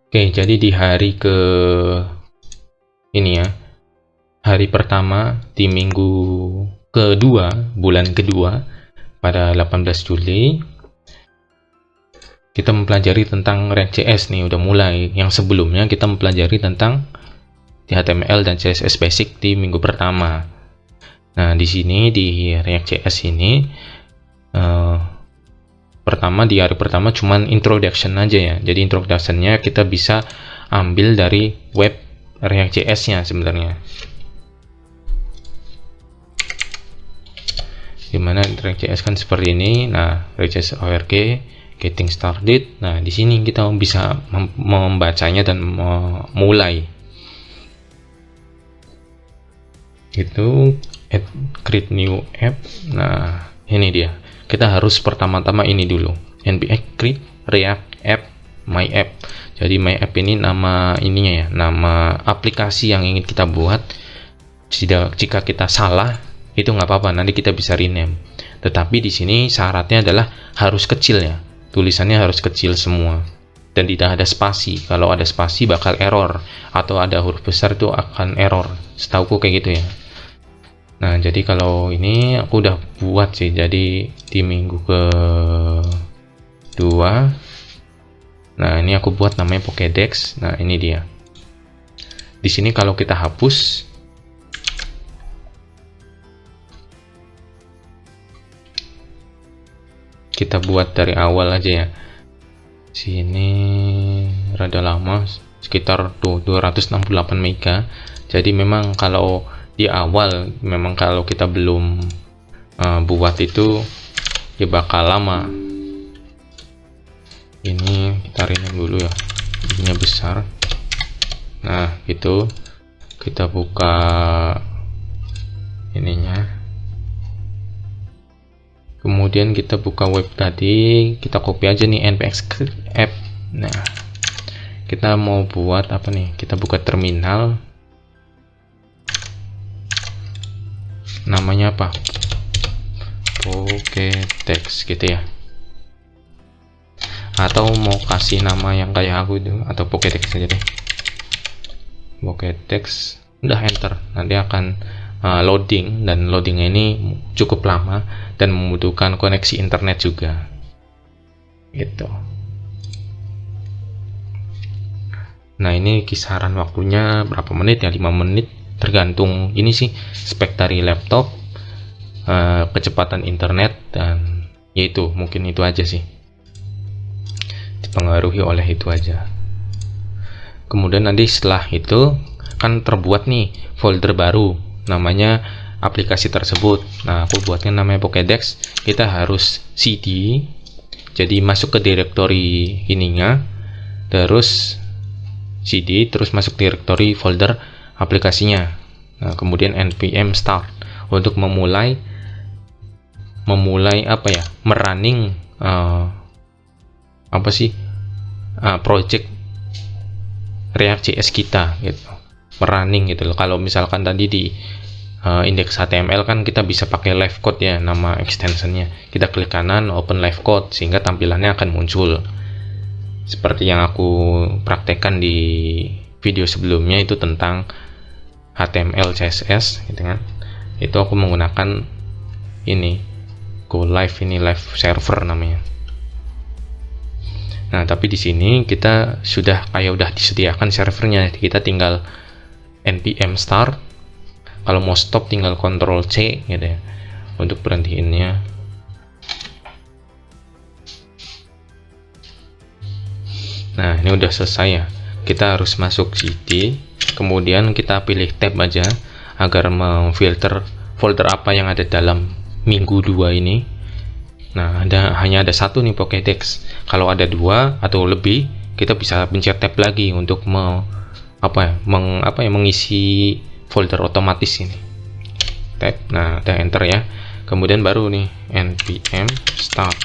Oke, jadi di hari ini ya, hari pertama di minggu kedua, bulan kedua, pada 18 Juli, kita mempelajari tentang React.js nih, udah mulai. Yang sebelumnya kita mempelajari tentang HTML dan CSS basic di minggu pertama. Nah, di sini di React.js ini, di hari pertama cuman introduction aja ya. Jadi introductionnya kita bisa ambil dari web React.js-nya sebenarnya. Dimana React.js kan seperti ini. Nah, React.js org, getting started. Nah, di sini kita bisa membacanya dan memulai. Itu add create new app. Nah, ini dia. Kita harus pertama-tama ini dulu. npm create react app my app. Jadi my app ini nama ininya ya, nama aplikasi yang ingin kita buat. Jika kita salah, itu nggak apa-apa, nanti kita bisa rename. Tetapi di sini syaratnya adalah harus kecil ya. Tulisannya harus kecil semua. Dan tidak ada spasi. Kalau ada spasi bakal error, atau ada huruf besar itu akan error. Setauku kayak gitu ya. Nah, jadi kalau ini aku udah buat sih. Jadi di minggu kedua, nah ini aku buat namanya Pokédex. Nah, ini dia. Di sini kalau kita hapus, kita buat dari awal aja ya. Sini rada lama, sekitar 268 mega. Jadi memang kalau di awal, memang kalau kita belum buat itu ya bakal lama. Ini kita rename dulu ya, ininya besar. Nah, gitu. Kita buka ininya, kemudian kita buka web tadi, kita copy aja nih npx app. Nah, kita mau buat apa nih, kita buka terminal, namanya apa, Pokédex gitu ya, atau mau kasih nama yang kayak aku itu, atau Pokédex aja deh, Pokédex. Udah enter, nanti akan loading, dan loadingnya ini cukup lama dan membutuhkan koneksi internet juga gitu. Nah, ini kisaran waktunya berapa menit ya, 5 menit, tergantung ini sih spek dari laptop, kecepatan internet, dan yaitu mungkin itu aja sih, dipengaruhi oleh itu aja. Kemudian nanti setelah itu kan terbuat nih folder baru namanya aplikasi tersebut. Nah, aku buatnya namanya Pokédex. Kita harus cd, jadi masuk ke direktori ininya, terus cd, terus masuk direktori folder aplikasinya. Nah, kemudian npm start untuk memulai apa ya, merunning apa sih, project React.js kita gitu, merunning gitu loh. Kalau misalkan tadi di index HTML kan kita bisa pakai live code ya, nama extensionnya. Kita klik kanan, open live code, sehingga tampilannya akan muncul seperti yang aku praktekkan di video sebelumnya, itu tentang HTML CSS gitu kan. Itu aku menggunakan ini Go Live, ini live server namanya. Nah, tapi di sini kita sudah disediakan servernya, kita tinggal npm start. Kalau mau stop tinggal Ctrl C gitu ya untuk berhentiinnya. Nah, ini udah selesai ya. Kita harus masuk cd, kemudian kita pilih tab aja agar memfilter folder apa yang ada dalam minggu 2 ini. Nah, hanya ada satu nih Pokédex. Kalau ada 2 atau lebih, kita bisa pencet tab lagi untuk mengisi folder otomatis ini. Tab. Nah, kita enter ya. Kemudian baru nih npm start.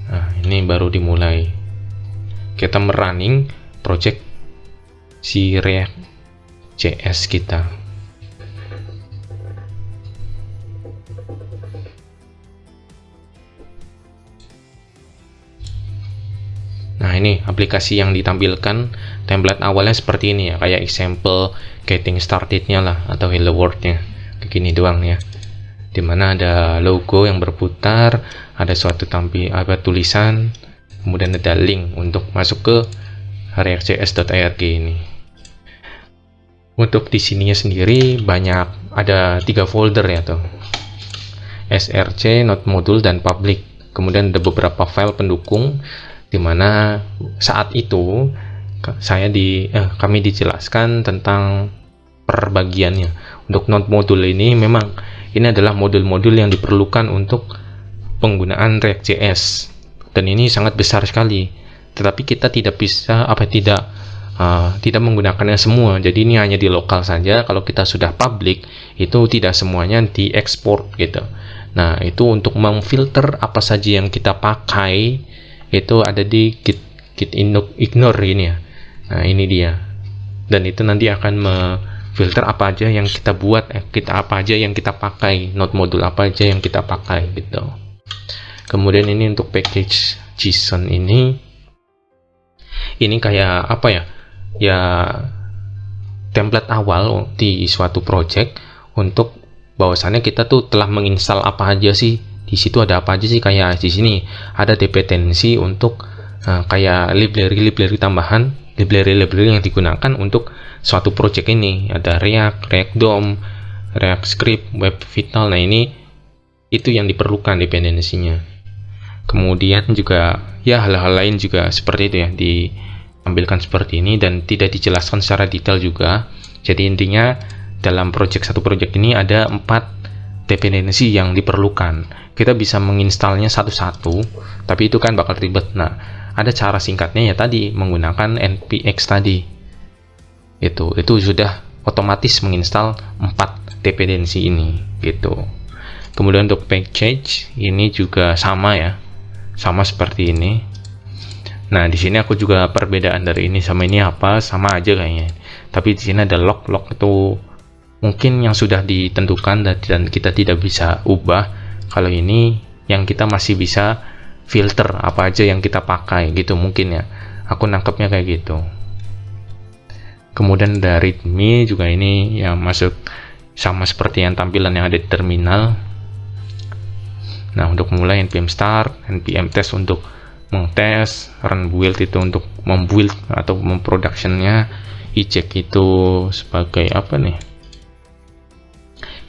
Nah, ini baru dimulai. Kita merunning project si React.js kita. ini aplikasi yang ditampilkan template awalnya seperti ini ya, kayak example getting started-nya lah atau hello world-nya kayak gini doang ya, dimana ada logo yang berputar, ada suatu tulisan, kemudian ada link untuk masuk ke react.js.org ini. Untuk di sininya sendiri banyak, ada 3 folder ya tuh, src, node module, dan public. Kemudian ada beberapa file pendukung, dimana saat itu kami dijelaskan tentang perbagiannya. Untuk node module ini memang ini adalah modul-modul yang diperlukan untuk penggunaan React.js, dan ini sangat besar sekali. Tetapi kita tidak bisa tidak menggunakannya semua. Jadi ini hanya di lokal saja. Kalau kita sudah public, itu tidak semuanya diekspor gitu. Nah, itu untuk memfilter apa saja yang kita pakai itu ada di git ignore ini ya. Nah, ini dia. Dan itu nanti akan memfilter apa aja yang kita buat, apa aja yang kita pakai, node module apa aja yang kita pakai gitu. Kemudian ini untuk package JSON ini kayak apa ya? Ya template awal di suatu project untuk bahwasannya kita tuh telah menginstal apa aja sih, di situ ada apa aja sih. Kayak di sini ada dependensi untuk kayak library tambahan, library yang digunakan untuk suatu project ini. Ada React DOM, React Script, Web Vital. Nah, itu yang diperlukan dependensinya. Kemudian juga ya hal-hal lain juga seperti itu ya, ditampilkan seperti ini dan tidak dijelaskan secara detail juga. Jadi intinya dalam satu project ini ada 4 dependensi yang diperlukan. Kita bisa menginstalnya satu-satu, tapi itu kan bakal ribet. Nah, ada cara singkatnya ya tadi, menggunakan npx tadi. Itu sudah otomatis menginstal 4 dependensi ini gitu. Kemudian untuk package ini juga sama ya, sama seperti ini. Nah, di sini aku juga perbedaan dari ini sama ini apa, sama aja kayaknya. Tapi di sini ada log itu mungkin yang sudah ditentukan dan kita tidak bisa ubah. Kalau ini yang kita masih bisa filter apa aja yang kita pakai gitu mungkin ya. Aku nangkepnya kayak gitu. Kemudian dari readme juga ini yang masuk sama seperti yang tampilan yang ada di terminal. Nah, untuk mulai npm start, npm test untuk mengtes, run build itu untuk membuild atau memproductionnya, eject itu sebagai apa nih,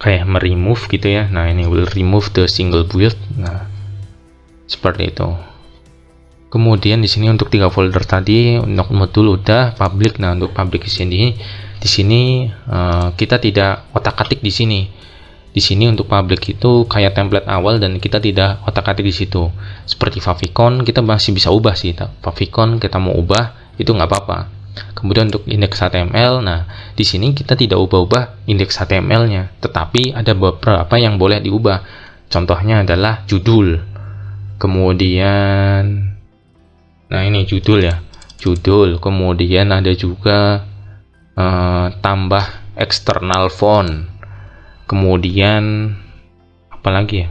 kayak meremove gitu ya. Nah, ini will remove the single build. Nah, seperti itu. Kemudian di sini untuk 3 folder tadi, untuk modul udah, public. Nah, untuk public di sini kita tidak otak-atik di sini. Di sini untuk public itu kayak template awal dan kita tidak otak-atik di situ. Seperti favicon kita masih bisa ubah sih. Favicon kita mau ubah itu nggak apa-apa. Kemudian untuk indeks HTML, nah di sini kita tidak ubah-ubah indeks HTML-nya, tetapi ada beberapa yang boleh diubah. Contohnya adalah judul. Kemudian, nah ini judul ya, judul. Kemudian ada juga tambah external font. Kemudian apa lagi ya?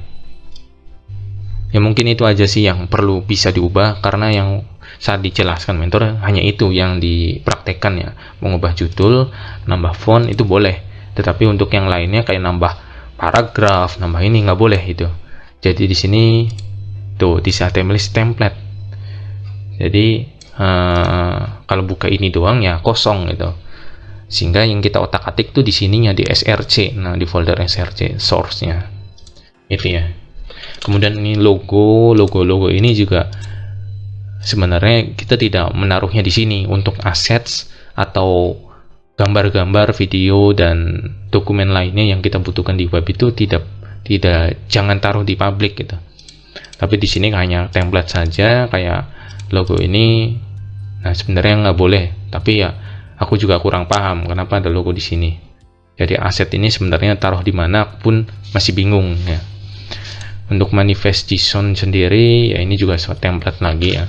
Ya mungkin itu aja sih yang perlu bisa diubah, karena yang saat dijelaskan mentor hanya itu yang dipraktekkan ya. Mengubah judul, nambah font itu boleh, tetapi untuk yang lainnya kayak nambah paragraf, nambah ini nggak boleh itu. Jadi di sini tuh di HTML template. Jadi kalau buka ini doang ya kosong gitu. Sehingga yang kita otak-atik tuh di sininya di src. Nah, di folder src source-nya. Itu ya. Kemudian ini logo ini juga sebenarnya kita tidak menaruhnya di sini. Untuk assets atau gambar-gambar, video dan dokumen lainnya yang kita butuhkan di web itu tidak jangan taruh di public gitu. Tapi di sini hanya template saja kayak logo ini. Nah, sebenarnya nggak boleh, tapi ya aku juga kurang paham kenapa ada logo di sini. Jadi aset ini sebenarnya taruh di mana pun masih bingung ya. Untuk manifest JSON sendiri ya ini juga template lagi ya.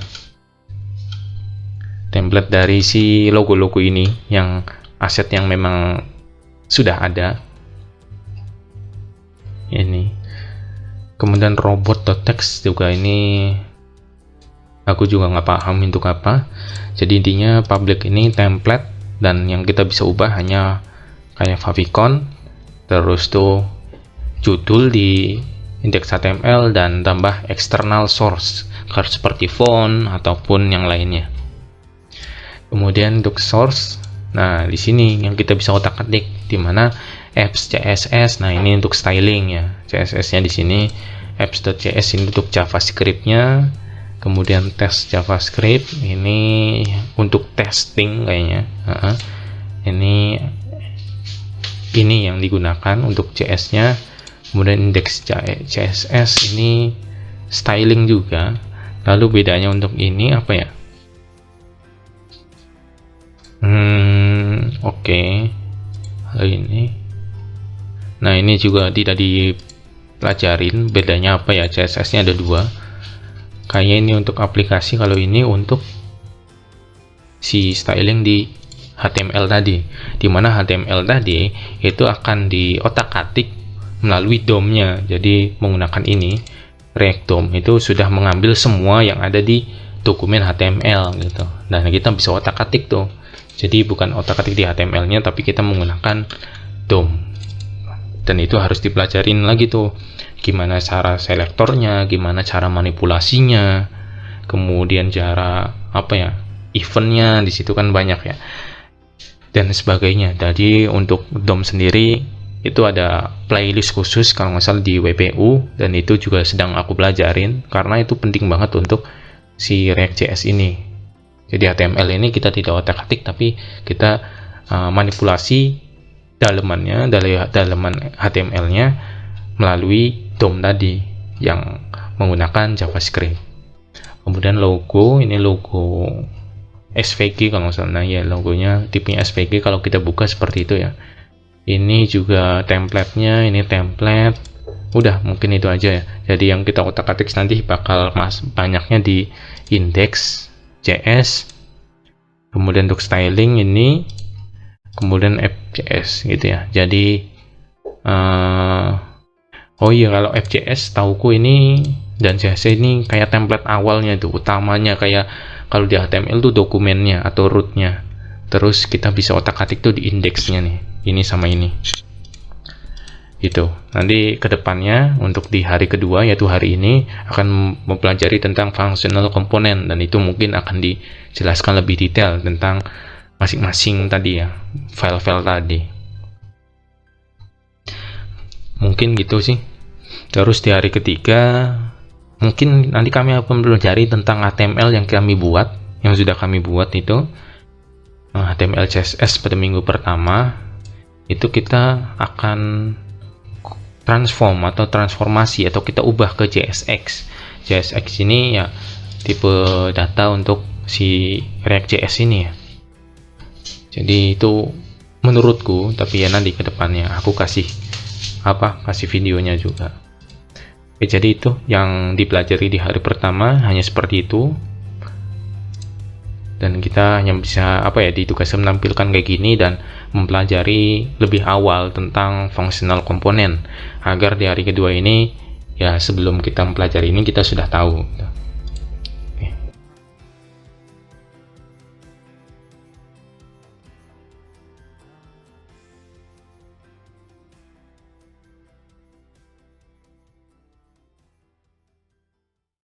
Template dari si logo-logo ini yang aset yang memang sudah ada. Ini. Kemudian robot.txt juga ini aku juga nggak paham untuk apa. Jadi intinya public ini template, dan yang kita bisa ubah hanya kayak favicon, terus tuh judul di index HTML, dan tambah external source seperti font ataupun yang lainnya. Kemudian untuk source, nah di sini yang kita bisa otak-atik, dimana apps CSS. Nah ini untuk styling ya, CSS-nya di sini apps.cs ini untuk JavaScript-nya. Kemudian tes JavaScript ini untuk testing kayaknya. Ini yang digunakan untuk CS-nya. Kemudian index CSS ini styling juga. Lalu bedanya untuk ini apa ya? Oke. Ini. Nah ini juga tidak dipelajarin bedanya apa ya. CSS-nya ada dua. Kayaknya ini untuk aplikasi, kalau ini untuk si styling di HTML tadi, dimana HTML tadi itu akan diotak-atik melalui DOM-nya. Jadi menggunakan ini React DOM itu sudah mengambil semua yang ada di dokumen HTML gitu. Nah kita bisa otak-atik tuh, jadi bukan otak-atik di HTML-nya, tapi kita menggunakan DOM. Dan itu harus dipelajarin lagi tuh, gimana cara selektornya, gimana cara manipulasinya, kemudian cara apa ya, eventnya di situ kan banyak ya, dan sebagainya. Jadi untuk DOM sendiri itu ada playlist khusus kalau nggak salah di WPU, dan itu juga sedang aku pelajarin karena itu penting banget untuk si React.js ini. Jadi HTML ini kita tidak otak-atik, tapi kita manipulasi dalemannya, daleman HTML-nya melalui DOM tadi yang menggunakan JavaScript. Kemudian logo, ini logo SVG kalau nggak salah. Nah ya, logonya tipenya SVG, kalau kita buka seperti itu ya. Ini juga template-nya, ini template. Udah, mungkin itu aja ya. Jadi yang kita otak-atik nanti bakal banyaknya di index.js. Kemudian untuk styling ini, kemudian app.js gitu ya. Jadi oh iya, kalau app.js tauku ini dan CSS ini kayak template awalnya itu, utamanya kayak kalau di HTML tuh dokumennya atau rootnya. Terus kita bisa otak-atik tuh di indeksnya nih, ini sama ini. Gitu. Nanti kedepannya untuk di hari kedua, yaitu hari ini, akan mempelajari tentang functional component, dan itu mungkin akan dijelaskan lebih detail tentang masing-masing tadi ya, file-file tadi. Mungkin gitu sih. Terus di hari ketiga mungkin nanti kami akan belajar tentang HTML yang kami buat, yang sudah kami buat itu HTML CSS pada minggu pertama. Itu kita akan transform atau transformasi, atau kita ubah ke JSX. JSX ini ya tipe data untuk si React.js ini ya. Jadi itu menurutku, tapi ya nanti ke depannya aku kasih videonya juga. Oke, jadi itu yang dipelajari di hari pertama, hanya seperti itu. Dan kita hanya bisa ditugaskan menampilkan kayak gini dan mempelajari lebih awal tentang functional component, agar di hari kedua ini ya, sebelum kita mempelajari ini kita sudah tahu.